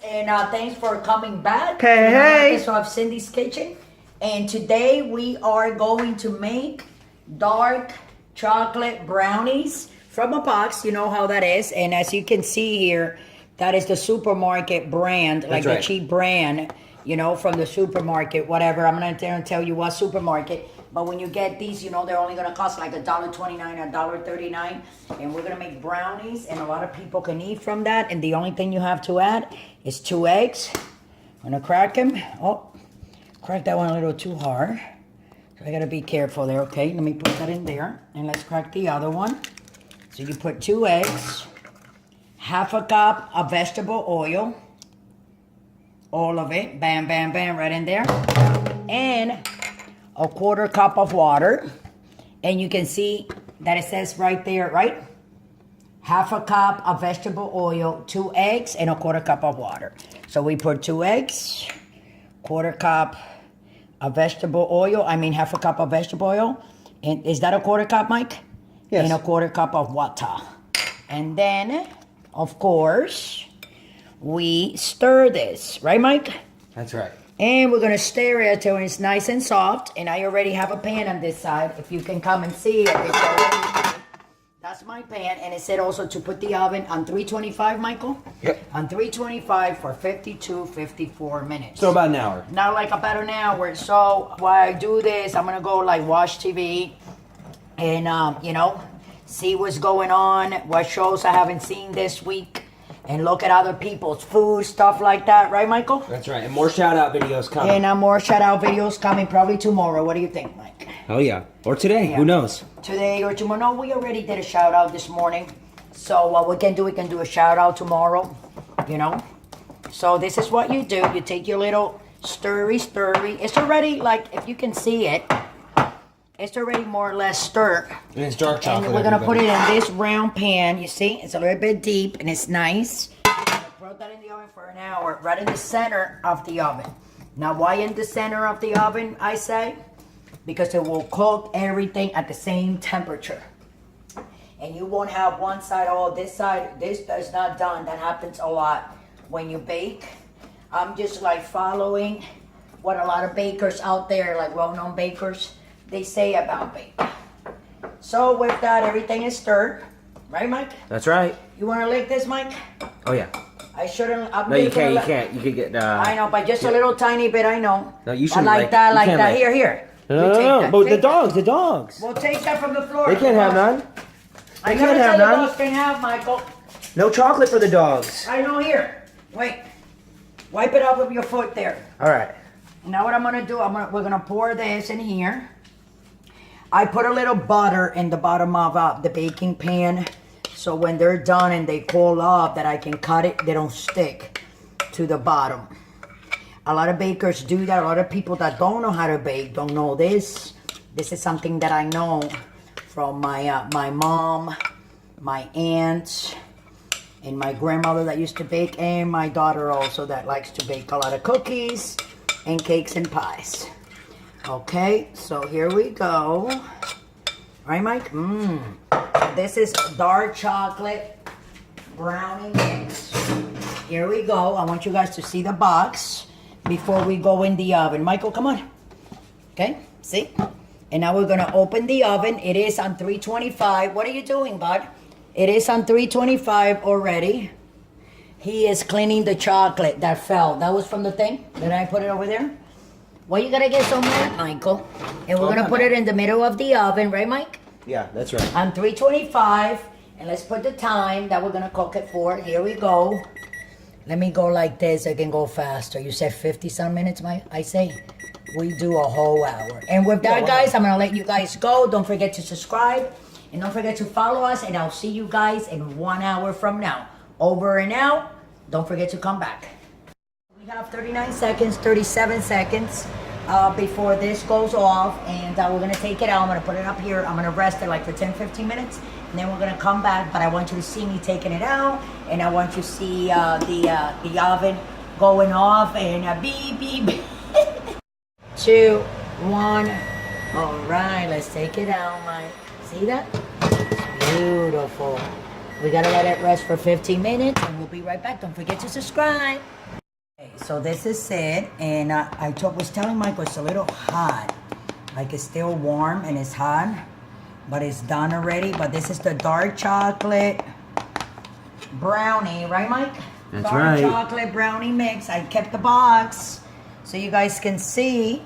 and thanks for coming back. Hey. Episode of Cindy's Kitchen. And today we are going to make dark chocolate brownies from a box. You know how that is. And as you can see here, that is the supermarket brand, like the cheap brand, you know, from the supermarket, whatever. I'm not going to tell you what supermarket. But when you get these, you know, they're only going to cost like $1.29, $1.39. And we're going to make brownies, and a lot of people can eat from that. And the only thing you have to add is 2 eggs. I'm going to crack them. Oh, crack that one a little too hard. So I got to be careful there, okay? Let me put that in there. And let's crack the other one. So you put 2 eggs, half a cup of vegetable oil. All of it. Bam, bam, bam, right in there. And a 1/4 cup of water, and you can see that it says right there, right? Half a cup of vegetable oil, 2 eggs, and a 1/4 cup of water. So we put 2 eggs, 1/4 cup of vegetable oil. I mean half a cup of vegetable oil. And is that a 1/4 cup, Mike? Yes. And a 1/4 cup of water. And then, of course, we stir this, right, Mike? That's right. And we're going to stir it until it's nice and soft. And I already have a pan on this side. If you can come and see it. It's already, that's my pan. And it said also to put the oven on 325, Michael? Yep. On 325 for 54 minutes. So about an hour. Now like about an hour. So while I do this, I'm going to go like watch TV. And, you know, see what's going on. What shows I haven't seen this week. And look at other people's food, stuff like that. Right, Michael? That's right. And more shout-out videos coming. And more shout-out videos coming probably tomorrow. What do you think, Mike? Oh, yeah. Or today. Yeah. Who knows? Today or tomorrow. No, we already did a shout-out this morning. So what we can do a shout-out tomorrow. You know? So this is what you do. You take your little stirry. It's already, like, if you can see it, it's already more or less stirred. And it's dark chocolate. And we're going to put it in this round pan. You see? It's a little bit deep and it's nice. Put that in the oven for an hour, right in the center of the oven. Now, why in the center of the oven, I say? Because it will cook everything at the same temperature. And you won't have one side, oh, this side, this is not done. That happens a lot when you bake. I'm just like following what a lot of bakers out there, like well-known bakers, they say about baking. So with that, everything is stirred. Right, Mike? That's right. You want to lick this, Mike? Oh, yeah. I shouldn't. No, you can't. You can't. You could get. I know, but just a little tiny bit. I know. No, you shouldn't. Like that, like that. Here. No. But the dogs. Well, take that from the floor. They can't have none. I can't have none. The dogs can have, Michael. No chocolate for the dogs. I know. Here. Wait. Wipe it off with your foot there. All right. Now what I'm gonna do? We're gonna pour this in here. I put a little butter in the bottom of the baking pan, so when they're done and they cool off, that I can cut it, they don't stick to the bottom. A lot of bakers do that. A lot of people that don't know how to bake don't know this. This is something that I know from my mom, my aunt, and my grandmother that used to bake, and my daughter also that likes to bake a lot of cookies and cakes and pies. Okay, so here we go. Right, Mike? This is dark chocolate brownie mix. Here we go. I want you guys to see the box before we go in the oven. Michael, come on. Okay, see? And now we're going to open the oven. It is on 325. What are you doing, bud? It is on 325 already. He is cleaning the chocolate that fell. That was from the thing? Did I put it over there? Why you gotta get so mad, Michael? And we're gonna put it in the middle of the oven, right, Mike? Yeah, that's right. On 325, and let's put the time that we're gonna cook it for. Here we go. Let me go like this, I can go faster. You said 50-some minutes, Mike? I say we do a whole hour. And with that, guys, I'm gonna let you guys go. Don't forget to subscribe, and don't forget to follow us, and I'll see you guys in 1 hour from now. Over and out. Don't forget to come back. We have 39 seconds, 37 seconds before this goes off, and we're gonna take it out. I'm gonna put it up here. I'm gonna rest it like for 10-15 minutes, and then we're gonna come back. But I want you to see me taking it out, and I want you to see the oven going off, and beep beep. 2, 1. All right, let's take it out, Mike. See that? Beautiful. We gotta let it rest for 15 minutes and we'll be right back. Don't forget to subscribe. Okay, so this is it, and was telling Michael it's a little hot. Like it's still warm and it's hot, but it's done already. But this is the dark chocolate brownie, right, Mike? That's dark right. Chocolate brownie mix. I kept the box so you guys can see.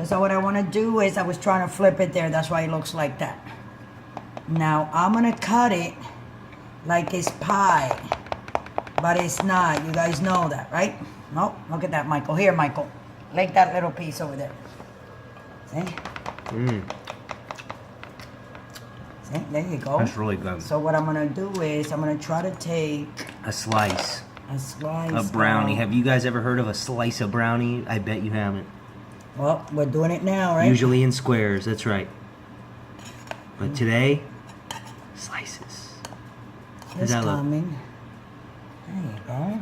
So what I want to do is I was trying to flip it there. That's why it looks like that. Now I'm gonna cut it like it's pie, but it's not. You guys know that, right? Nope. Look at that, Michael. Here, Michael. Like that little piece over there. See? See? There you go. That's really good. So what I'm gonna do is I'm gonna try to take A slice of brownie. Have you guys ever heard of a slice of brownie? I bet you haven't. Well, we're doing it now, right? Usually in squares, that's right. But today, slices. It's coming. There you go.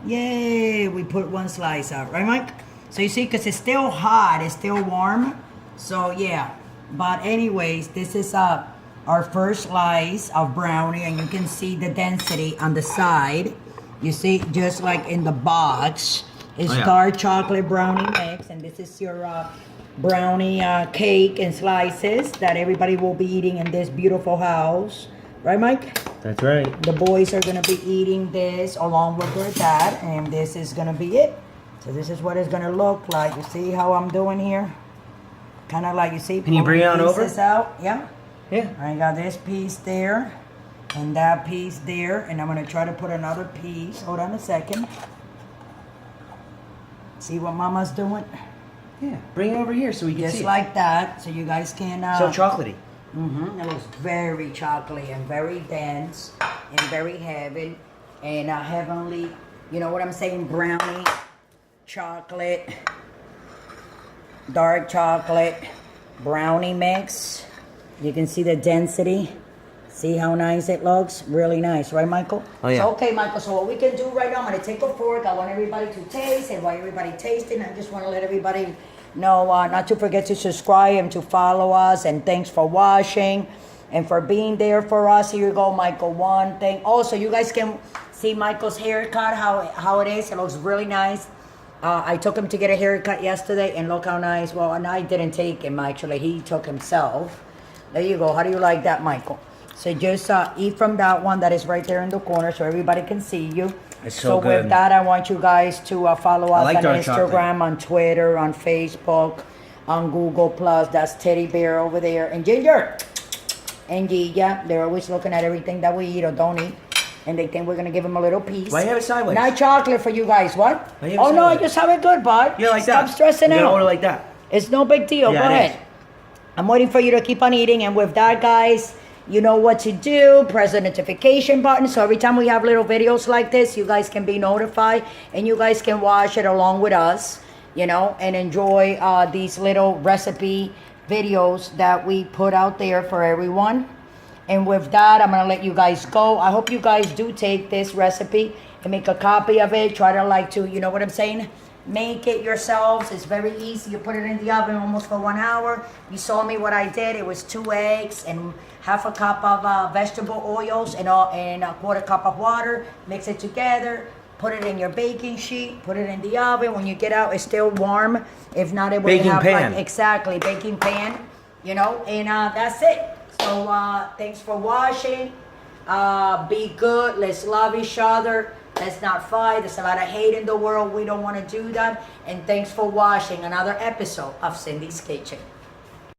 Yay! We put one slice out, right, Mike? So you see, because it's still hot, it's still warm. So yeah. But anyways, this is our first slice of brownie, and you can see the density on the side. You see, just like in the box, it's dark chocolate brownie mix, and this is your brownie cake and slices that everybody will be eating in this beautiful house. Right, Mike? That's right. The boys are going to be eating this along with their dad, and this is going to be it. So this is what it's going to look like. You see how I'm doing here? Kind of like, you see, can you bring it on over? Out. Yeah. Yeah. I got this piece there and that piece there, and I'm going to try to put another piece. Hold on a second. See what Mama's doing? Yeah. Bring it over here so we can see. Just like that, so you guys can... so chocolatey. It looks very chocolatey and very dense and very heavy and heavenly. You know what I'm saying? Brownie, chocolate, dark chocolate, brownie mix. You can see the density. See how nice it looks? Really nice, right, Michael? Oh, yeah. So, okay, Michael, so what we can do right now, I'm going to take a fork. I want everybody to taste, and while everybody tasting, I just want to let everybody know not to forget to subscribe and to follow us, and thanks for watching and for being there for us. Here you go, Michael. One thing. Also, you guys can see Michael's haircut, how it is. It looks really nice. I took him to get a haircut yesterday, and look how nice. Well, and I didn't take him, actually. He took himself. There you go. How do you like that, Michael? So just eat from that one that is right there in the corner so everybody can see you. It's so good. With that, I want you guys to follow us on Instagram, chocolate. on Twitter, on Facebook, on Google+. That's Teddy Bear over there. And Ginger. And Giga. They're always looking at everything that we eat or don't eat. And they think we're going to give them a little piece. Why you have it sideways? Not chocolate for you guys. What? Oh, no, I just have it good, bud. Yeah, like Stop that. stressing out. You hold it like that. It's no big deal. Yeah, Go it ahead. is. I'm waiting for you to keep on eating. And with that, guys, you know what to do. Press the notification button. So every time we have little videos like this, you guys can be notified. And you guys can watch it along with us, you know, and enjoy these little recipe videos that we put out there for everyone. And with that, I'm going to let you guys go. I hope you guys do take this recipe and make a copy of it. Try to you know what I'm saying? Make it yourselves. It's very easy. You put it in the oven almost for 1 hour. You saw me what I did. It was 2 eggs and half a cup of vegetable oils and a quarter cup of water. Mix it together. Put it in your baking sheet. Put it in the oven. When you get out, it's still warm. If not, it will baking have pan. Exactly, baking pan. You know, and that's it. So thanks for watching. Be good. Let's love each other. Let's not fight. There's a lot of hate in the world. We don't want to do that. And thanks for watching another episode of Cindy's Kitchen.